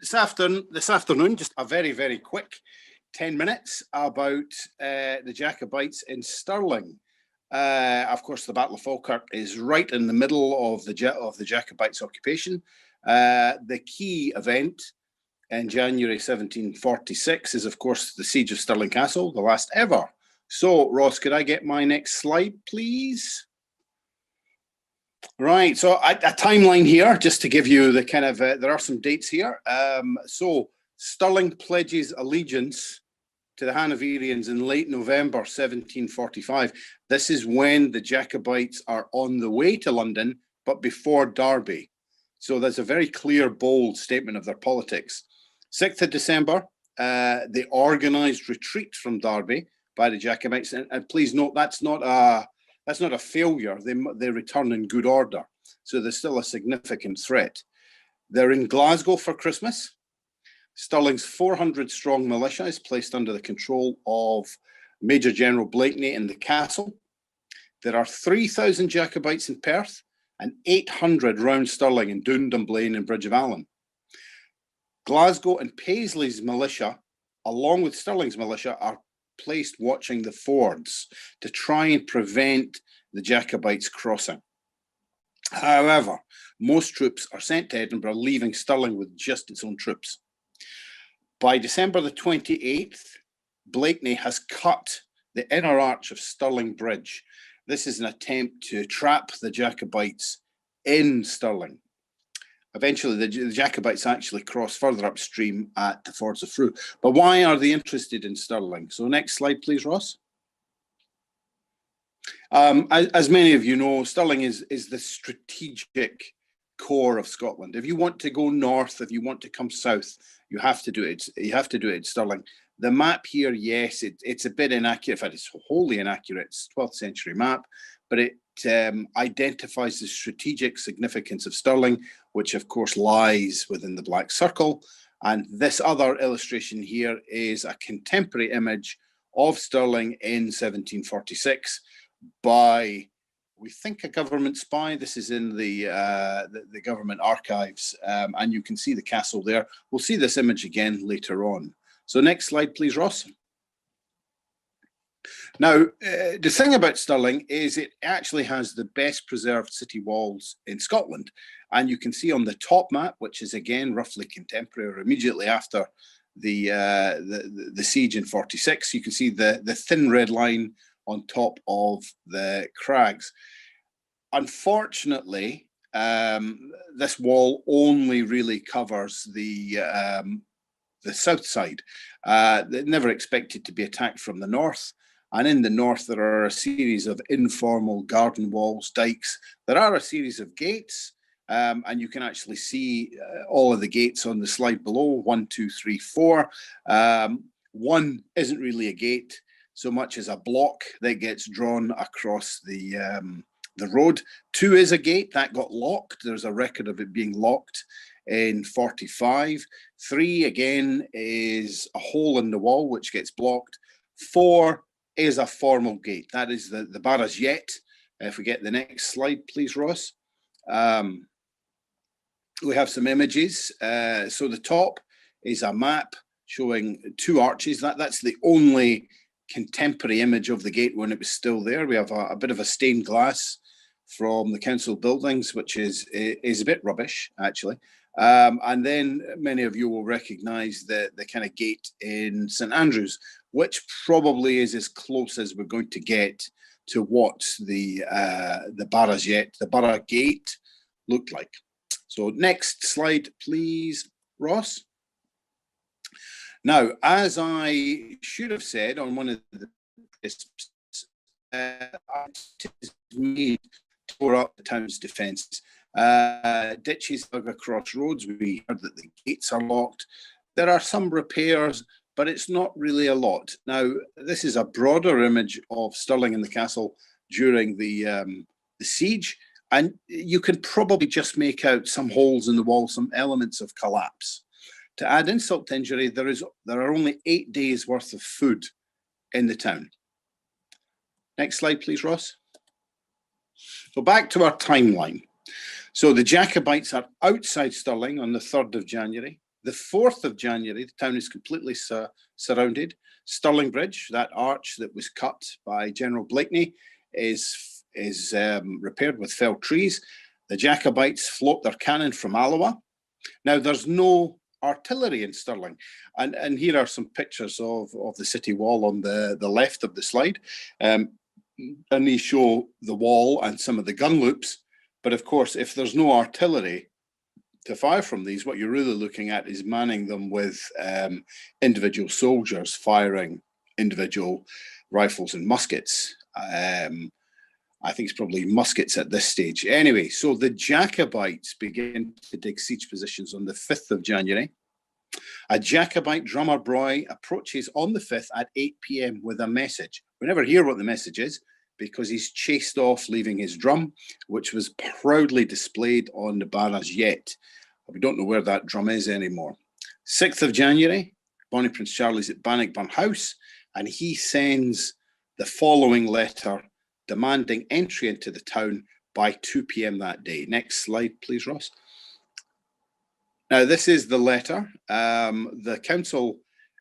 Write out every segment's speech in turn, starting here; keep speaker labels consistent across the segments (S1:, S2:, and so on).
S1: this afternoon, just a very, very quick 10 minutes about the Jacobites in Stirling. Of course, the Battle of Falkirk is right in the middle of the Jacobites' occupation. The key event in January 1746 is, of course, the Siege of Stirling Castle, the last ever. So, Ross, could I get my next slide, please? Right, so a timeline here, just to give you the kind of, there are some dates here. So Stirling pledges allegiance to the Hanoverians in late November 1745. This is when the Jacobites are on the way to London, but before Derby. So there's a very clear, bold statement of their politics. 6th of December, they organised retreat from Derby by the Jacobites. And please note, that's not a failure. They return in good order. So there's still a significant threat. They're in Glasgow for Christmas. Stirling's 400-strong militia is placed under the control of Major General Blakeney in the castle. There are 3,000 Jacobites in Perth and 800 round Stirling in Doon, Dunblane and Bridge of Allan. Glasgow and Paisley's militia, along with Stirling's militia, are placed watching the fords to try and prevent the Jacobites crossing. However, most troops are sent to Edinburgh, leaving Stirling with just its own troops. By December the 28th, Blakeney has cut the inner arch of Stirling Bridge. This is an attempt to trap the Jacobites in Stirling. Eventually, the Jacobites actually cross further upstream at the Fords of Frew. But why are they interested in Stirling? So next slide, please, Ross. As many of you know, Stirling is the strategic core of Scotland. If you want to go north, if you want to come south, you have to do it. You have to do it at Stirling. The map here, yes, it's a bit inaccurate. In fact, it's wholly inaccurate. It's a 12th century map, but it identifies the strategic significance of Stirling, which of course lies within the black circle. And this other illustration here is a contemporary image of Stirling in 1746 by, we think, a government spy. This is in the government archives, and you can see the castle there. We'll see this image again later on. So next slide, please, Ross. Now, the thing about Stirling is it actually has the best preserved city walls in Scotland. And you can see on the top map, which is again roughly contemporary or immediately after the siege in 46, you can see the thin red line on top of the crags. Unfortunately, this wall only really covers the south side. They're never expected to be attacked from the north. And in the north, there are a series of informal garden walls, dikes. There are a series of gates, and you can actually see all of the gates on the slide below, 1, 2, 3, 4. One isn't really a gate so much as a block that gets drawn across the road. 2 is a gate that got locked. There's a record of it being locked in 45. 3 again is a hole in the wall which gets blocked. 4 is a formal gate. That is the Barras Yet. If we get the next slide, please, Ross. We have some images. So the top is a map showing 2 arches. That's the only contemporary image of the gate when it was still there. We have a bit of a stained glass from the council buildings, which is a bit rubbish, actually. And then many of you will recognise the kind of gate in St Andrews, which probably is as close as we're going to get to what the Barras Yet, the Borough Gate, looked like. So next slide, please, Ross. Now, as I should have said on one of the made tore up the town's defences. Ditches dug across roads. We heard that the gates are locked. There are some repairs, but it's not really a lot. Now, this is a broader image of Stirling and the castle during the siege, and you can probably just make out some holes in the wall, some elements of collapse. To add insult to injury, there are only 8 days worth of food in the town. Next slide, please, Ross. So back to our timeline. So the Jacobites are outside Stirling on the 3rd of January. The 4th of January, the town is completely surrounded. Stirling Bridge, that arch that was cut by General Blakeney, is repaired with felled trees. The Jacobites float their cannon from Alloa. Now, there's no artillery in Stirling. And here are some pictures of the city wall on the left of the slide. And these show the wall and some of the gun loops. But of course, if there's no artillery to fire from these, what you're really looking at is manning them with individual soldiers firing individual rifles and muskets. I think it's probably muskets at this stage. Anyway, so the Jacobites begin to dig siege positions on the 5th of January. A Jacobite drummer boy approaches on the 5th at 8 p.m. with a message. We never hear what the message is because he's chased off, leaving his drum, which was proudly displayed on the barrage yet. We don't know where that drum is anymore. 6th of January, Bonnie Prince Charlie's at Bannockburn House, and he sends the following letter demanding entry into the town by 2 p.m. that day. Next slide, please, Ross. Now, this is the letter. The council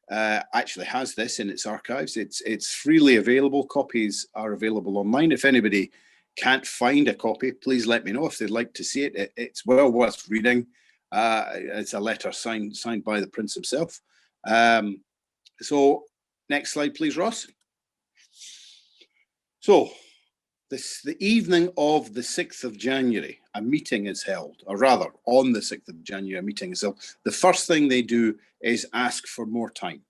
S1: actually has this in its archives. It's freely available. Copies are available online. If anybody can't find a copy, please let me know if they'd like to see it. It's well worth reading. It's a letter signed by the Prince himself. So, next slide, please, Ross. So, the evening of the 6th of January, a meeting is held, or rather, on the 6th of January, a meeting is held. The first thing they do is ask for more time.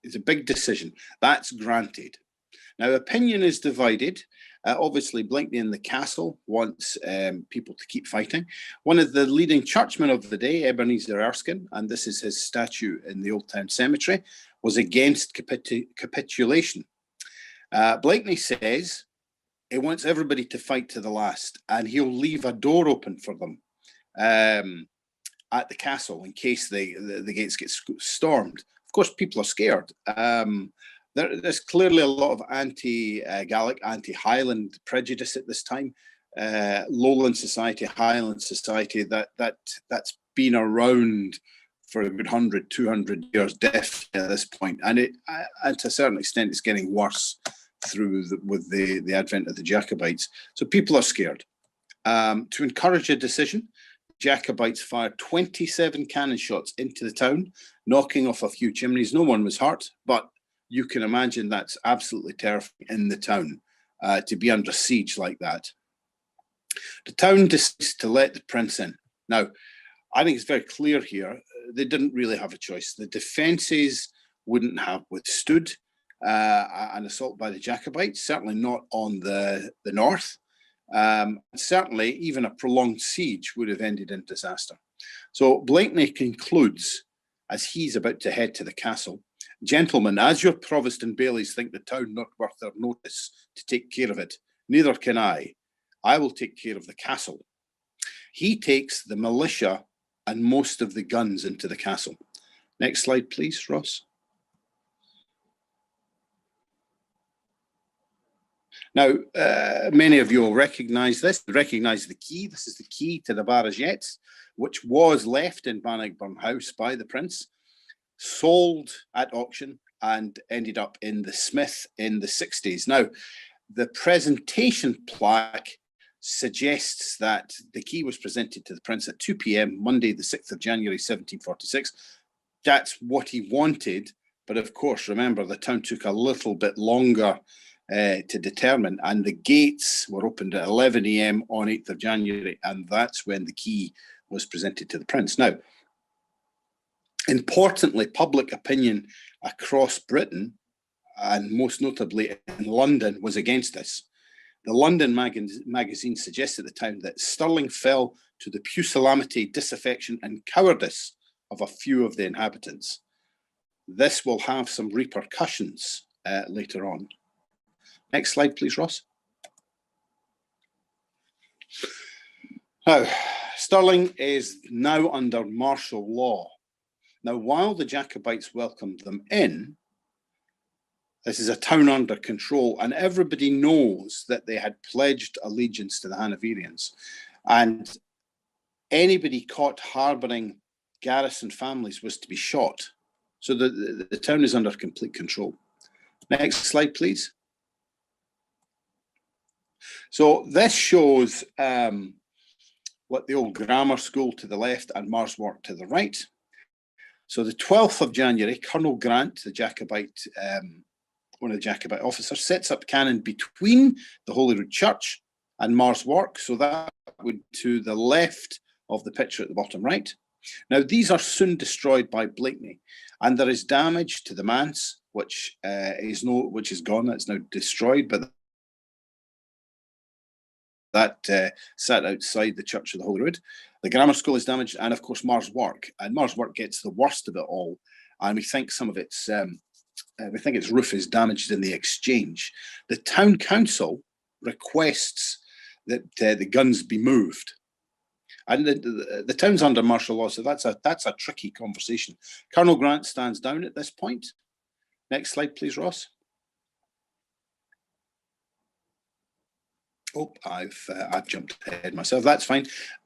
S1: It's a big decision. That's granted. Now, opinion is divided. Obviously, Blakeney in the castle wants people to keep fighting. One of the leading churchmen of the day, Ebenezer Erskine, and this is his statue in the Old Town Cemetery, was against capitulation. Blakeney says he wants everybody to fight to the last, and he'll leave a door open for them at the castle in case the gates get stormed. Of course, people are scared. There's clearly a lot of anti-Gaelic, anti-Highland prejudice at this time. Lowland society, Highland society, that's been around for a good 100, 200 years, definitely at this point. And to a certain extent, it's getting worse with the advent of the Jacobites. So people are scared. To encourage a decision, Jacobites fired 27 cannon shots into the town, knocking off a few chimneys. No one was hurt, but you can imagine that's absolutely terrifying in the town to be under siege like that. The town decides to let the prince in. Now, I think it's very clear here, they didn't really have a choice. The defences wouldn't have withstood an assault by the Jacobites, certainly not on the north. Certainly, even a prolonged siege would have ended in disaster. So Blakeney concludes, as he's about to head to the castle, "Gentlemen, as your provost and bailies think the town not worth their notice to take care of it, neither can I. I will take care of the castle." He takes the militia and most of the guns into the castle. Next slide, please, Ross. Now, many of you will recognise this. Recognise the key. This is the key to the barragettes, which was left in Bannockburn House by the Prince, sold at auction, and ended up in the Smith in the 60s. Now, the presentation plaque suggests that the key was presented to the Prince at 2 p.m. Monday, the 6th of January, 1746. That's what he wanted. But of course, remember, the town took a little bit longer to determine, and the gates were opened at 11 a.m. on 8th of January, and that's when the key was presented to the Prince. Now, importantly, public opinion across Britain, and most notably in London, was against this. The London magazine suggests at the time that Stirling fell to the pusillanimity, disaffection, and cowardice of a few of the inhabitants. This will have some repercussions later on. Next slide, please, Ross. Now, Stirling is now under martial law. Now, while the Jacobites welcomed them in, this is a town under control, and everybody knows that they had pledged allegiance to the Hanoverians. And anybody caught harbouring garrison families was to be shot. So the town is under complete control. Next slide, please. So this shows what the old grammar school to the left and Marswark to the right. So the 12th of January, Colonel Grant, the Jacobite, one of the Jacobite officers, sets up cannon between the Holyrood Church and Marswark. So that would to the left of the picture at the bottom right. Now, these are soon destroyed by Blakeney, and there is damage to the manse, which is gone. It's now destroyed, but that sat outside the Church of the Holyrood. The grammar school is damaged, and of course Marswark. And Marswark gets the worst of it all, and we think some of its its roof is damaged in the exchange. The town council requests that the guns be moved. And the town's under martial law, so that's a tricky conversation. Colonel Grant stands down at this point. Next slide, please, Ross. Oh, I've jumped ahead myself. That's fine.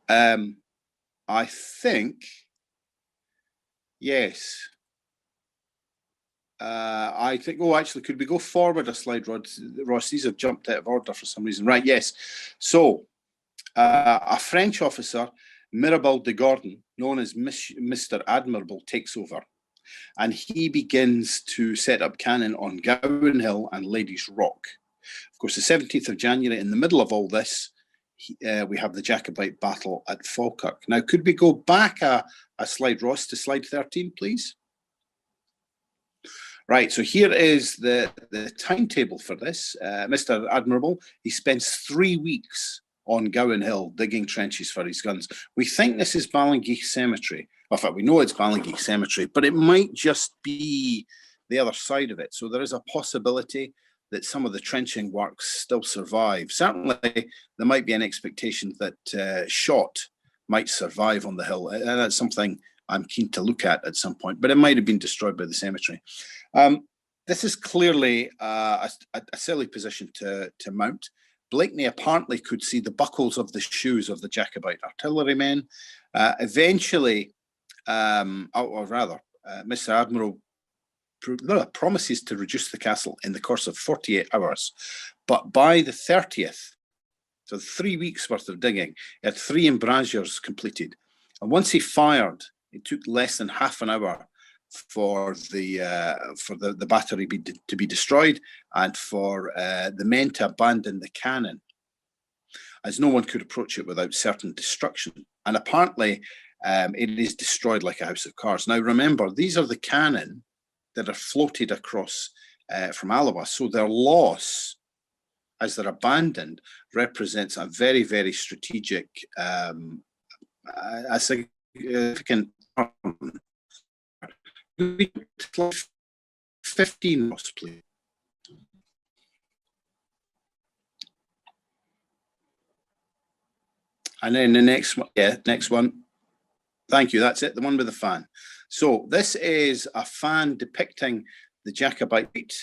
S1: I think, yes. I think, oh, actually, could we go forward a slide, Ross? These have jumped out of order for some reason. Right, yes. So, a French officer, Mirabel de Gordon, known as Mr. Admirable, takes over. And he begins to set up cannon on Gowan Hill and Ladies Rock. Of course, the 17th of January, in the middle of all this, we have the Jacobite battle at Falkirk. Now, could we go back a slide, Ross, to slide 13, please? Right, so here is the timetable for this. Mr. Admirable, he spends 3 weeks on Gowan Hill digging trenches for his guns. We think this is Ballingeith Cemetery. In fact, we know it's Ballingeith Cemetery, but it might just be the other side of it. So there is a possibility that some of the trenching works still survive. Certainly, there might be an expectation that shot might survive on the hill. And that's something I'm keen to look at some point, but it might have been destroyed by the cemetery. This is clearly a silly position to mount. Blakeney apparently could see the buckles of the shoes of the Jacobite artillerymen. Eventually, or rather, Mr. Admiral promises to reduce the castle in the course of 48 hours. But by the 30th, so 3 weeks worth of digging, he had 3 embrasures completed. And once he fired, it took less than half an hour for the battery to be destroyed and for the men to abandon the cannon, as no one could approach it without certain destruction. And apparently it is destroyed like a house of cards. Now remember, these are the cannon that are floated across from Alloa, so their loss as they're abandoned represents a very, very strategic, a significant 15, please. And then the next one, next one. Thank you, that's it, the one with the fan. So this is a fan depicting the Jacobite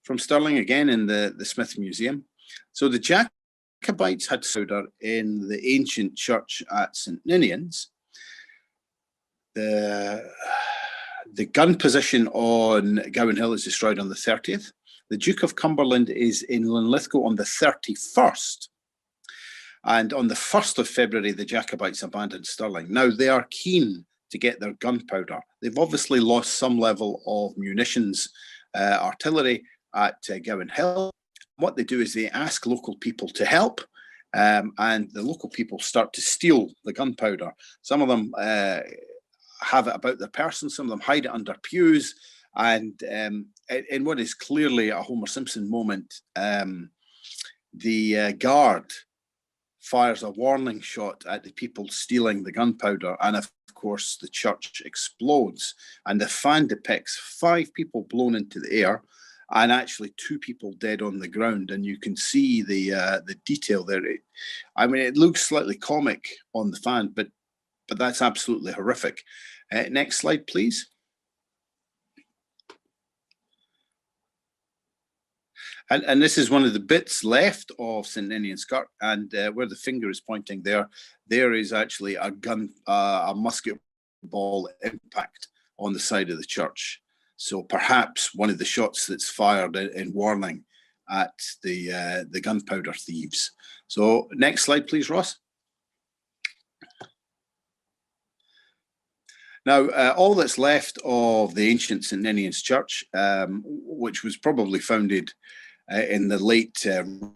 S1: from Stirling, again in the Smith Museum. So the Jacobites had solder in the ancient church at St. Ninian's. The gun position on Gowan Hill is destroyed on the 30th. The Duke of Cumberland is in Linlithgow on the 31st. And on the 1st of February, the Jacobites abandoned Stirling. Now, they are keen to get their gunpowder. They've obviously lost some level of munitions, artillery at Gowan Hill. What they do is they ask local people to help, and the local people start to steal the gunpowder. Some of them have it about their person, some of them hide it under pews, and in what is clearly a Homer Simpson moment, the guard fires a warning shot at the people stealing the gunpowder, and of course the church explodes, and the fan depicts 5 people blown into the air and actually 2 people dead on the ground, and you can see the detail there. I mean, it looks slightly comic on the fan, but that's absolutely horrific. Next slide, please. And this is one of the bits left of St. Ninian's Kirk, and where the finger is pointing there is actually a gun, a musket ball impact on the side of the church. So perhaps one of the shots that's fired in warning at the gunpowder thieves. So next slide, please, Ross. Now, all that's left of the ancient St Ninian's Church, which was probably founded in the late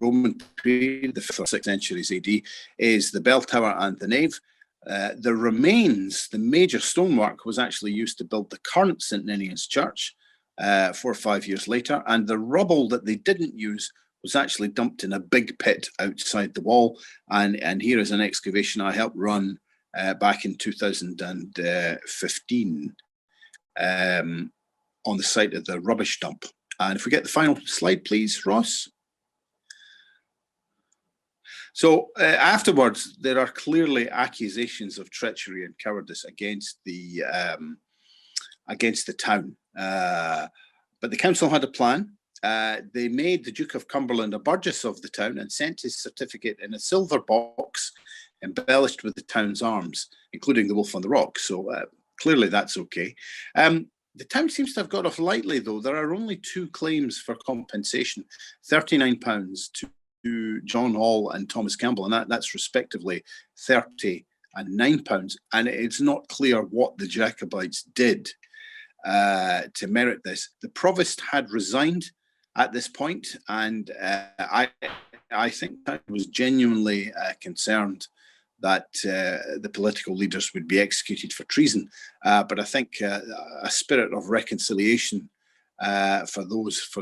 S1: Roman period, the 5th or 6th centuries AD, is the bell tower and the nave. The remains, the major stonework, was actually used to build the current St Ninian's Church 4 or 5 years later, and the rubble that they didn't use was actually dumped in a big pit outside the wall. And here is an excavation I helped run back in 2015 on the site of the rubbish dump. And if we get the final slide, please, Ross. So afterwards, there are clearly accusations of treachery and cowardice against the town. But the council had a plan. They made the Duke of Cumberland a burgess of the town and sent his certificate in a silver box embellished with the town's arms, including the wolf on the rock. So clearly that's okay. The town seems to have got off lightly, though. There are only 2 claims for compensation, £39 to John Hall and Thomas Campbell, and that's respectively £30 and £9. And it's not clear what the Jacobites did to merit this. The provost had resigned at this point, and I think I was genuinely concerned that the political leaders would be executed for treason. But I think a spirit of reconciliation for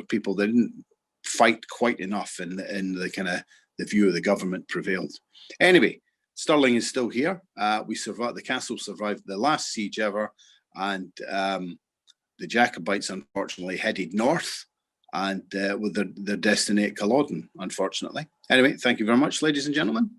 S1: people that didn't fight quite enough in the kind of the view of the government prevailed. Anyway, Stirling is still here. We survived. The castle survived the last siege ever, and the Jacobites unfortunately headed north, and with their destiny at Culloden, unfortunately. Anyway, thank you very much, ladies and gentlemen.